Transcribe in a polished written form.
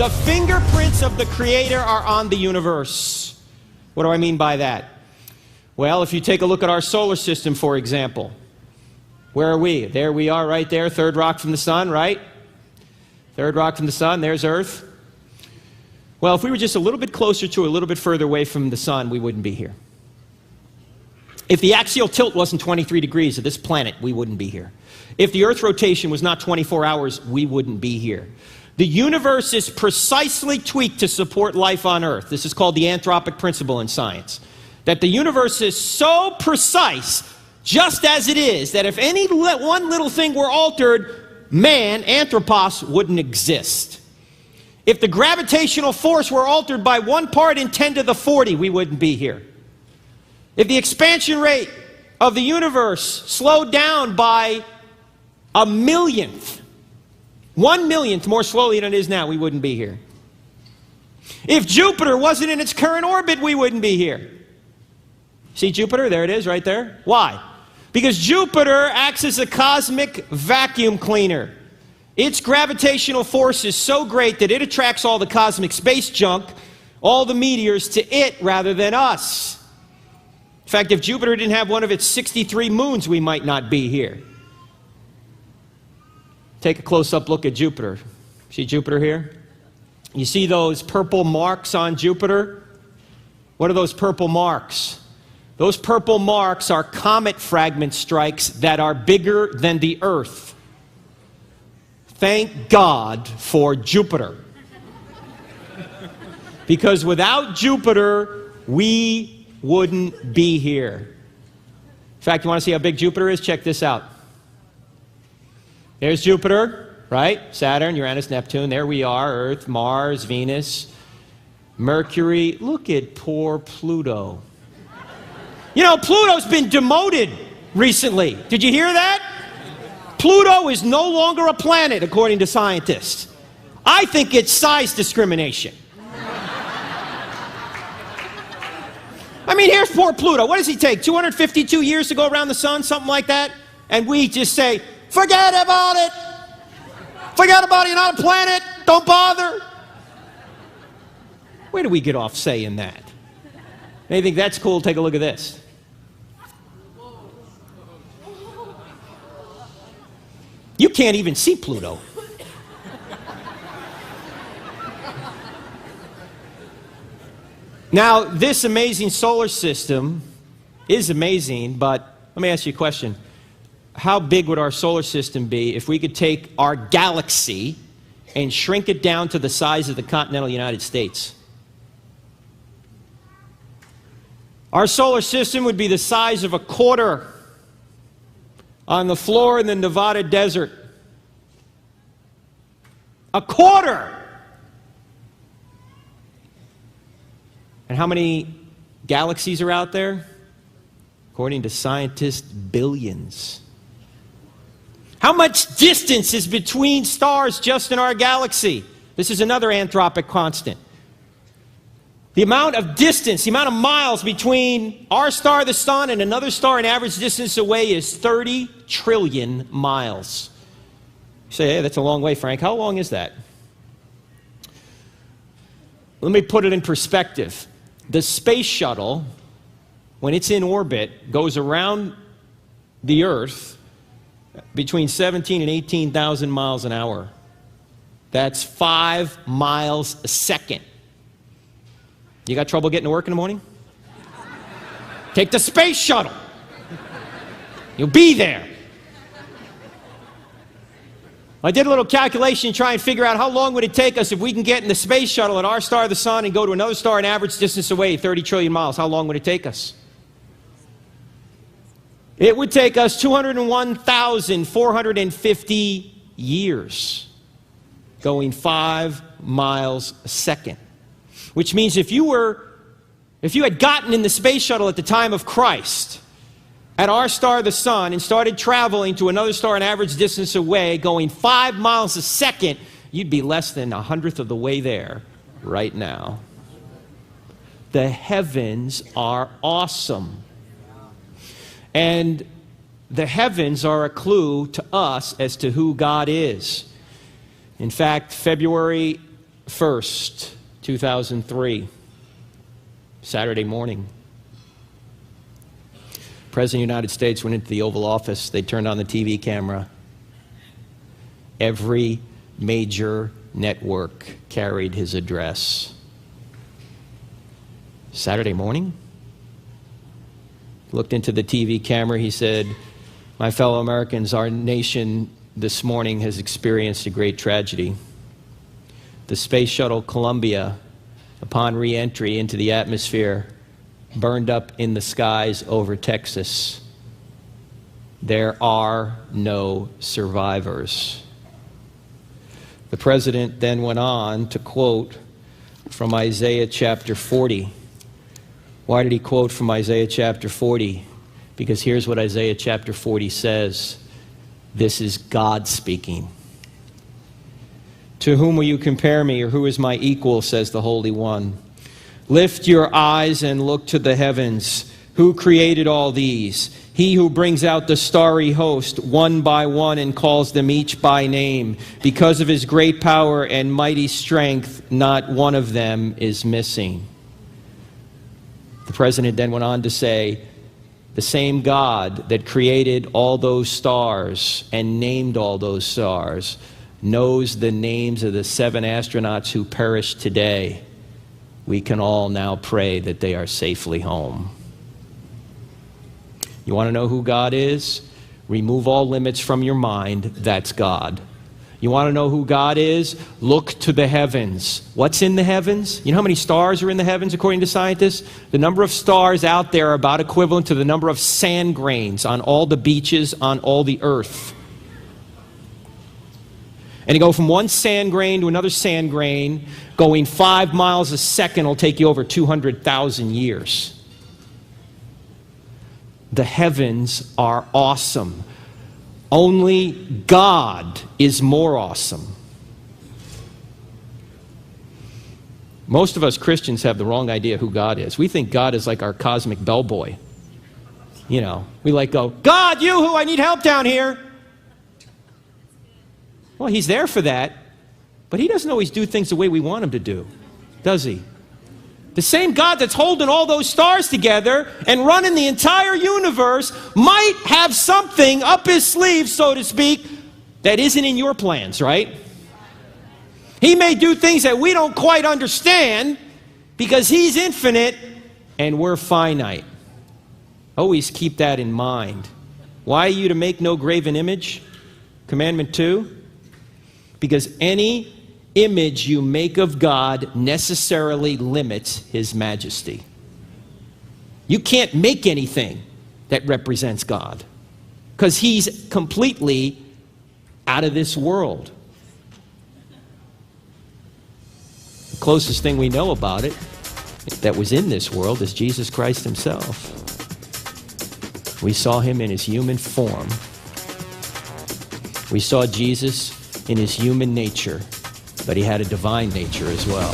The fingerprints of the Creator are on the universe. What do I mean by that? Well, if you take a look at our solar system, for example, where are we? There we are right there, third rock from the sun, right? Third rock from the sun, there's Earth. Well, if we were just a little bit closer to, a little bit further away from the sun, we wouldn't be here. If the axial tilt wasn't 23 degrees of this planet, we wouldn't be here. If the Earth rotation was not 24 hours, we wouldn't be here. The universe is precisely tweaked to support life on Earth. This is called the Anthropic principle in science. That the universe is so precise, just as it is, that if any one little thing were altered, man, anthropos, wouldn't exist. If the gravitational force were altered by 1 part in 10 to the 40, we wouldn't be here. If the expansion rate of the universe slowed down by 1/1,000th, 1/1,000,000th more slowly than it is now, we wouldn't be here. If Jupiter wasn't in its current orbit, we wouldn't be here. See Jupiter? There it is, right there. Why? Because Jupiter acts as a cosmic vacuum cleaner. Its gravitational force is so great that it attracts all the cosmic space junk, all the meteors, to it rather than us. In fact, if Jupiter didn't have one of its 63 moons, we might not be here. Take a close-up look at Jupiter. See Jupiter here? You see those purple marks on Jupiter? What are those purple marks? Those purple marks are comet fragment strikes that are bigger than the Earth. Thank God for Jupiter. Because without Jupiter, we wouldn't be here. In fact, you want to see how big Jupiter is? Check this out. There's Jupiter, right? Saturn, Uranus, Neptune. There we are, Earth, Mars, Venus, Mercury. Look at poor Pluto. You know, Pluto's been demoted recently. Did you hear that? Pluto is no longer a planet, according to scientists. I think it's size discrimination. I mean, here's poor Pluto. What does he take? 252 years to go around the sun, something like that? And we just say, forget about it. Forget about it. You're not a planet. Don't bother. Where do we get off saying that? They think that's cool. Take a look at this. You can't even see Pluto. Now, this amazing solar system is amazing, but let me ask you a question. How big would our solar system be if we could take our galaxy and shrink it down to the size of the continental United States? Our solar system would be the size of a quarter on the floor in the Nevada desert. A quarter! And how many galaxies are out there? According to scientists, billions. How much distance is between stars just in our galaxy? This is another anthropic constant. The amount of distance, the amount of miles between our star, the sun, and another star an average distance away is 30 trillion miles. You say, hey, that's a long way, Frank. How long is that? Let me put it in perspective. The space shuttle, when it's in orbit, goes around the Earth between 17 and 18,000 miles an hour. That's 5 miles a second. You got trouble getting to work in the morning? Take the space shuttle. You'll be there. I did a little calculation to try and figure out how long would it take us if we can get in the space shuttle at our star, the sun, and go to another star an average distance away, 30 trillion miles. How long would it take us? It would take us 201,450 years, going 5 miles a second. Which means if you had gotten in the space shuttle at the time of Christ, at our star, the sun, and started traveling to another star an average distance away, going 5 miles a second, you'd be less than 1/100th of the way there right now. The heavens are awesome. And the heavens are a clue to us as to who God is. In fact, February 1st, 2003, Saturday morning. President of the United States went into the Oval Office. They turned on the TV camera. Every major network carried his address. Saturday morning? Looked into the TV camera. He said, "My fellow Americans, our nation this morning has experienced a great tragedy. The space shuttle Columbia, upon re-entry into the atmosphere, burned up in the skies over Texas. There are no survivors." The president then went on to quote from Isaiah chapter 40. Why did he quote from Isaiah chapter 40? Because here's what Isaiah chapter 40 says. This is God speaking. "To whom will you compare me, or who is my equal, says the Holy One? Lift your eyes and look to the heavens. Who created all these? He who brings out the starry host one by one and calls them each by name. Because of his great power and mighty strength, not one of them is missing." The president then went on to say, the same God that created all those stars and named all those stars knows the names of the 7 astronauts who perished today. We can all now pray that they are safely home. You want to know who God is? Remove all limits from your mind. That's God. You want to know who God is? Look to the heavens. What's in the heavens? You know how many stars are in the heavens according to scientists? The number of stars out there are about equivalent to the number of sand grains on all the beaches on all the earth. And to go from one sand grain to another sand grain, going 5 miles a second will take you over 200,000 years. The heavens are awesome. Only God is more awesome. Most of us Christians have the wrong idea who God is. We think God is like our cosmic bellboy. You know, we like go, "God, you who, I need help down here." Well, he's there for that, but he doesn't always do things the way we want him to do, does he? The same God that's holding all those stars together and running the entire universe might have something up his sleeve, so to speak, that isn't in your plans, right? He may do things that we don't quite understand because he's infinite and we're finite. Always keep that in mind. Why are you to make no graven image? Commandment 2. Because any image you make of God necessarily limits his majesty. You can't make anything that represents God because he's completely out of this world. The closest thing we know about it that was in this world is Jesus Christ himself. We saw him in his human form. We saw Jesus in his human nature, but he had a divine nature as well.